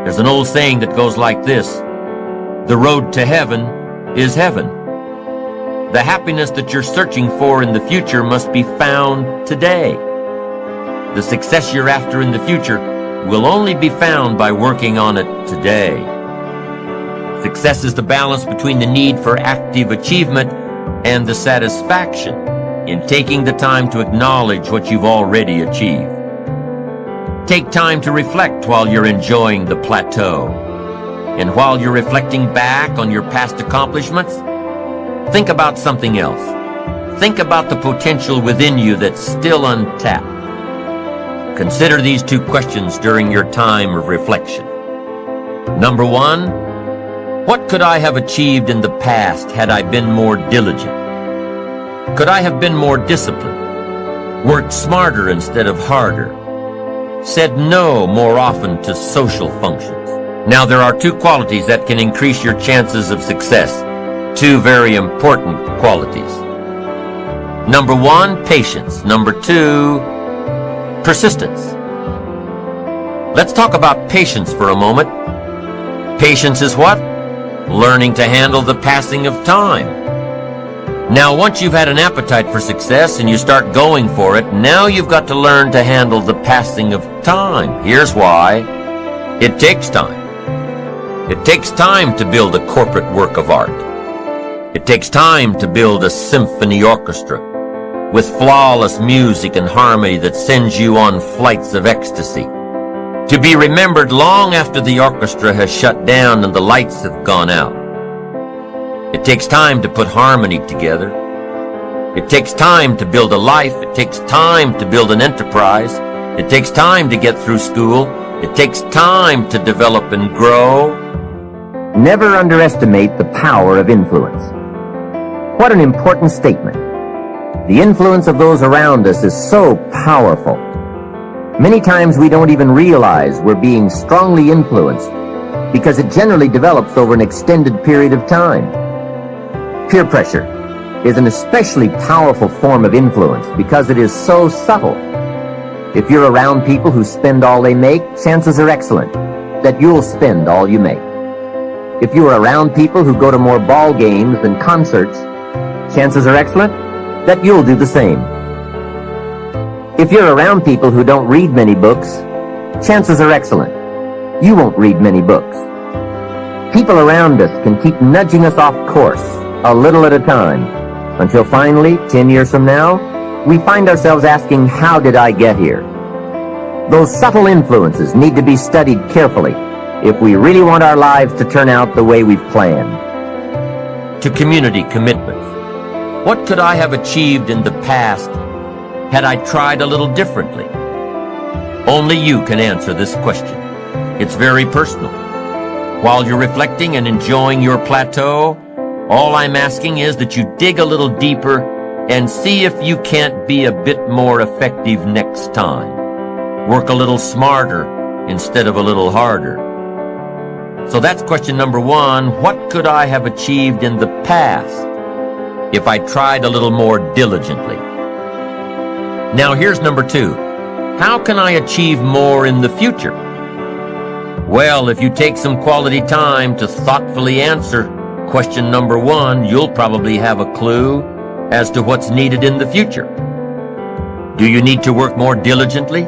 There's an old saying that goes like this: the road to heaven is heaven. The happiness that you're searching for in the future must be found today. The success you're after in the future will only be found by working on it today. Success is the balance between the need for active achievement and the satisfaction in taking the time to acknowledge what you've already achieved. Take time to reflect while you're enjoying the plateau. And while you're reflecting back on your past accomplishments, think about something else. Think about the potential within you that's still untapped. Consider these two questions during your time of reflection. Number one, what could I have achieved in the past had I been more diligent? Could I have been more disciplined, worked smarter instead of harder, said no more often to social functions? Now, there are two qualities that can increase your chances of success. Two very important qualities. Number one, patience. Number two, persistence. Let's talk about patience for a moment. Patience is what? Learning to handle the passing of time. Now, once you've had an appetite for success and you start going for it, now you've got to learn to handle the passing of time. Here's why. It takes time. It takes time to build a corporate work of art. It takes time to build a symphony orchestra with flawless music and harmony that sends you on flights of ecstasy, to be remembered long after the orchestra has shut down and the lights have gone out. It takes time to put harmony together. It takes time to build a life. It takes time to build an enterprise. It takes time to get through school. It takes time to develop and grow. Never underestimate the power of influence. What an important statement. The influence of those around us is so powerful. Many times we don't even realize we're being strongly influenced because it generally develops over an extended period of time. Peer pressure is an especially powerful form of influence because it is so subtle. If you're around people who spend all they make, chances are excellent that you'll spend all you make. If you're around people who go to more ball games than concerts, chances are excellent that you'll do the same. If you're around people who don't read many books, chances are excellent you won't read many books. People around us can keep nudging us off course a little at a time until finally, 10 years from now, we find ourselves asking, how did I get here? Those subtle influences need to be studied carefully if we really want our lives to turn out the way we've planned. To community commitment. What could I have achieved in the past had I tried a little differently? Only you can answer this question. It's very personal. While you're reflecting and enjoying your plateau, all I'm asking is that you dig a little deeper and see if you can't be a bit more effective next time. Work a little smarter instead of a little harder. So that's question number one. What could I have achieved in the past if I tried a little more diligently? Now here's number two. How can I achieve more in the future? Well, if you take some quality time to thoughtfully answer question number one, you'll probably have a clue as to what's needed in the future. Do you need to work more diligently?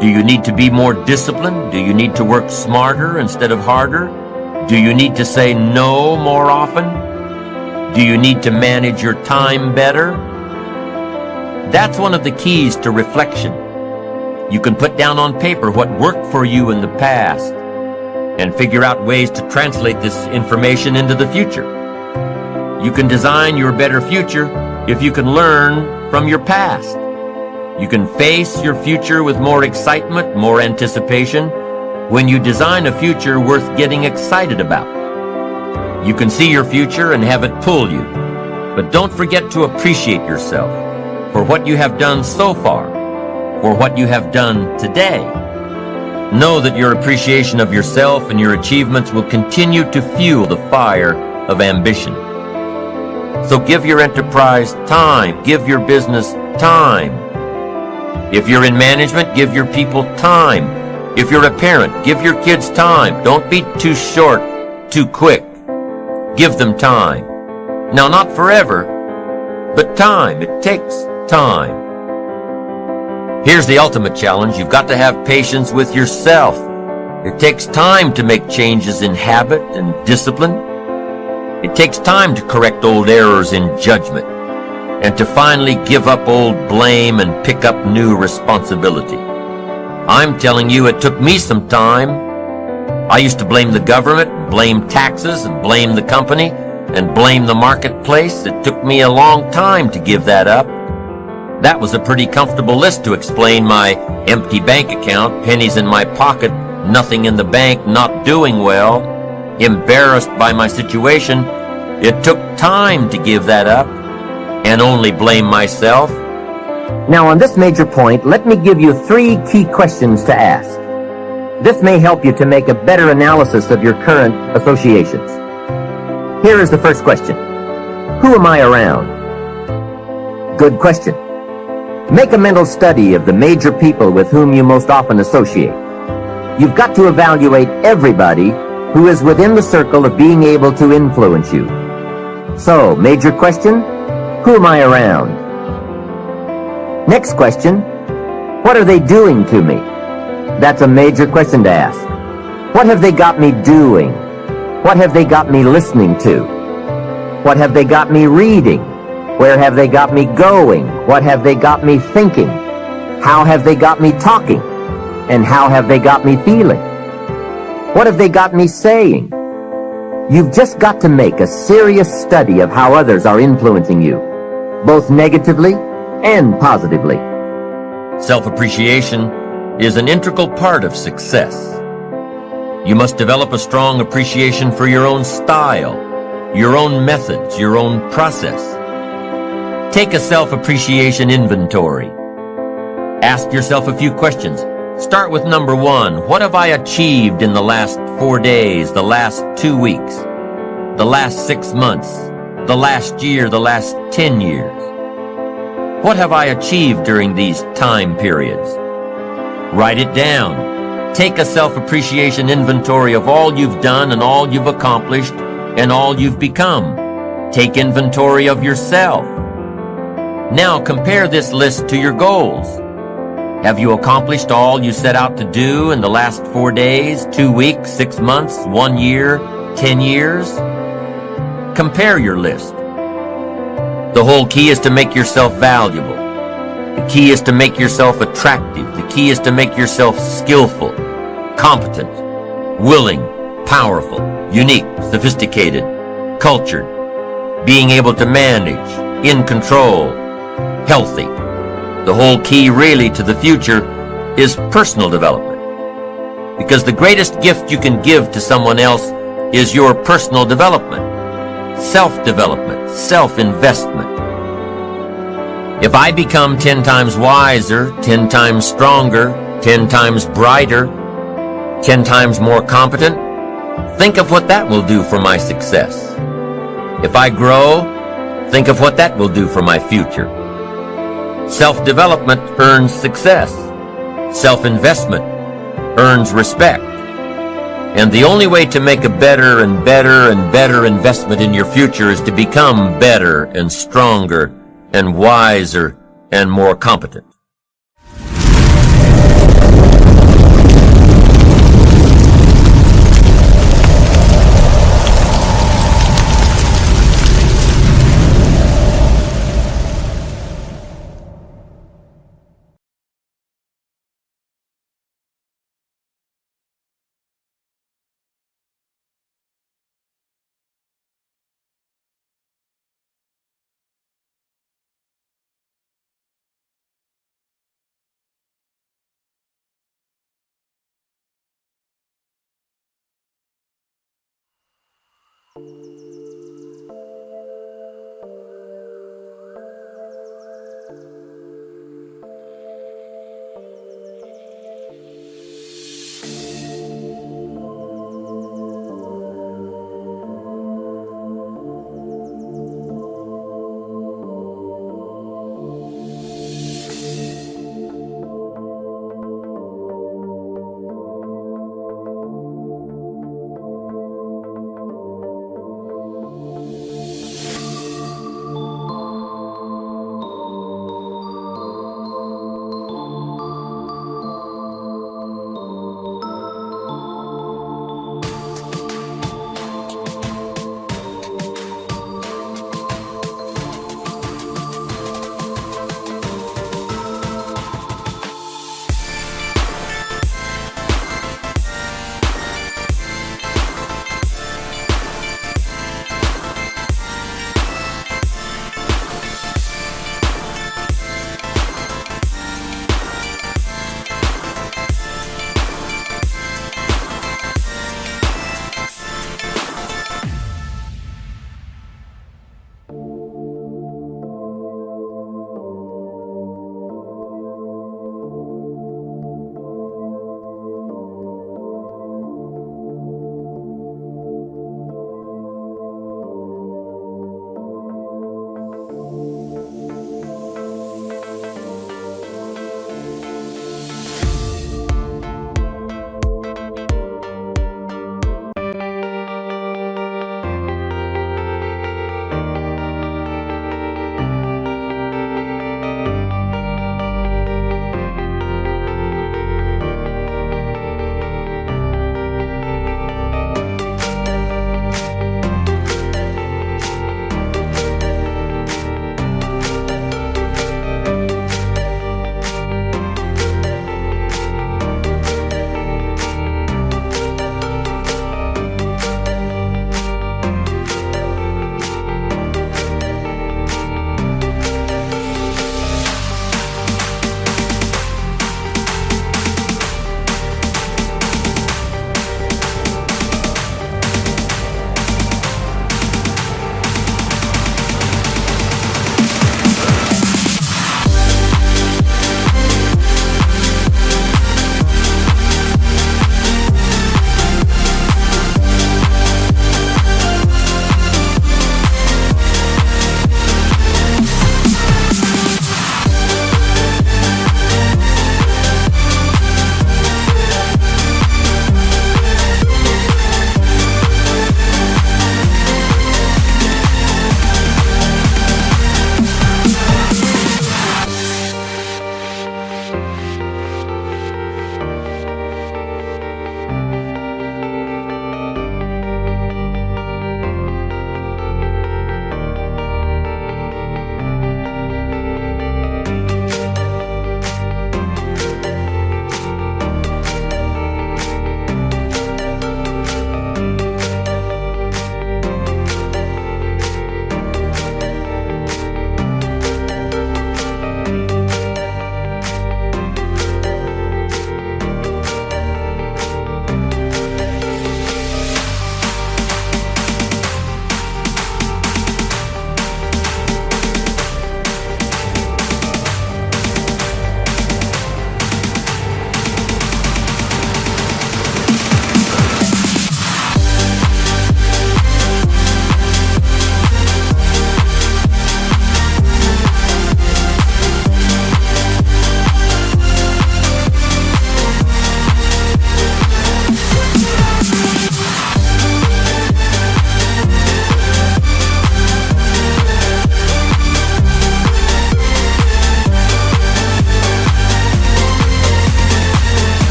Do you need to be more disciplined? Do you need to work smarter instead of harder? Do you need to say no more often? Do you need to manage your time better? That's one of the keys to reflection. You can put down on paper what worked for you in the past and figure out ways to translate this information into the future. You can design your better future if you can learn from your past. You can face your future with more excitement, more anticipation, when you design a future worth getting excited about. You can see your future and have it pull you, but don't forget to appreciate yourself for what you have done so far, for what you have done today. Know that your appreciation of yourself and your achievements will continue to fuel the fire of ambition. So give your enterprise time, give your business time. If you're in management, give your people time. If you're a parent, give your kids time. Don't be too short, too quick. Give them time. Now, not forever, but time. It takes time. Here's the ultimate challenge. You've got to have patience with yourself. It takes time to make changes in habit and discipline. It takes time to correct old errors in judgment and to finally give up old blame and pick up new responsibility. I'm telling you, it took me some time. I used to blame the government, blame taxes, and blame the company, and blame the marketplace. It took me a long time to give that up. That was a pretty comfortable list to explain my empty bank account, pennies in my pocket, nothing in the bank, not doing well, embarrassed by my situation. It took time to give that up and only blame myself. Now, on this major point, let me give you 3 key questions to ask. This may help you to make a better analysis of your current associations. Here is the first question. Who am I around? Good question. Make a mental study of the major people with whom you most often associate. You've got to evaluate everybody who is within the circle of being able to influence you. So, major question, who am I around? Next question, what are they doing to me? That's a major question to ask. What have they got me doing? What have they got me listening to? What have they got me reading? Where have they got me going? What have they got me thinking? How have they got me talking? And how have they got me feeling? What have they got me saying? You've just got to make a serious study of how others are influencing you, both negatively and positively. Self-appreciation is an integral part of success. You must develop a strong appreciation for your own style, your own methods, your own process. Take a self-appreciation inventory. Ask yourself a few questions. Start with number 1. What have I achieved in the last 4 days, the last 2 weeks, the last 6 months, the last year, the last 10 years? What have I achieved during these time periods? Write it down. Take a self-appreciation inventory of all you've done and all you've accomplished and all you've become. Take inventory of yourself. Now compare this list to your goals. Have you accomplished all you set out to do in the last 4 days, 2 weeks, 6 months, 1 year, 10 years? Compare your list. The whole key is to make yourself valuable. The key is to make yourself attractive. The key is to make yourself skillful, competent, willing, powerful, unique, sophisticated, cultured, being able to manage, in control, healthy. The whole key really to the future is personal development. Because the greatest gift you can give to someone else is your personal development, self-development, self-investment. If I become 10 times wiser, 10 times stronger, 10 times brighter, 10 times more competent, think of what that will do for my success. If I grow, think of what that will do for my future. Self-development earns success. Self-investment earns respect. And the only way to make a better and better and better investment in your future is to become better and stronger and wiser and more competent.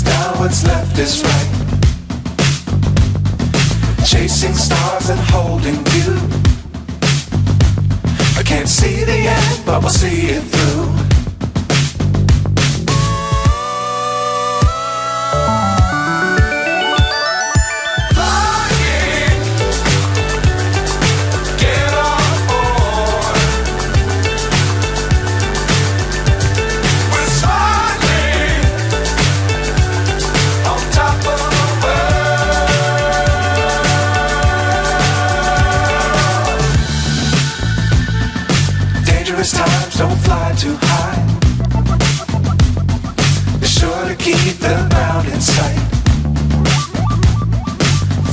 is down, what's left is right. Chasing stars and holding you. I can't see the end, but we'll see it through. Times don't fly too high. Be sure to keep the ground in sight.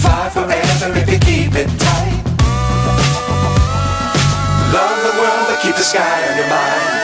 Fly forever if you keep it tight. Love the world but keep the sky on your mind.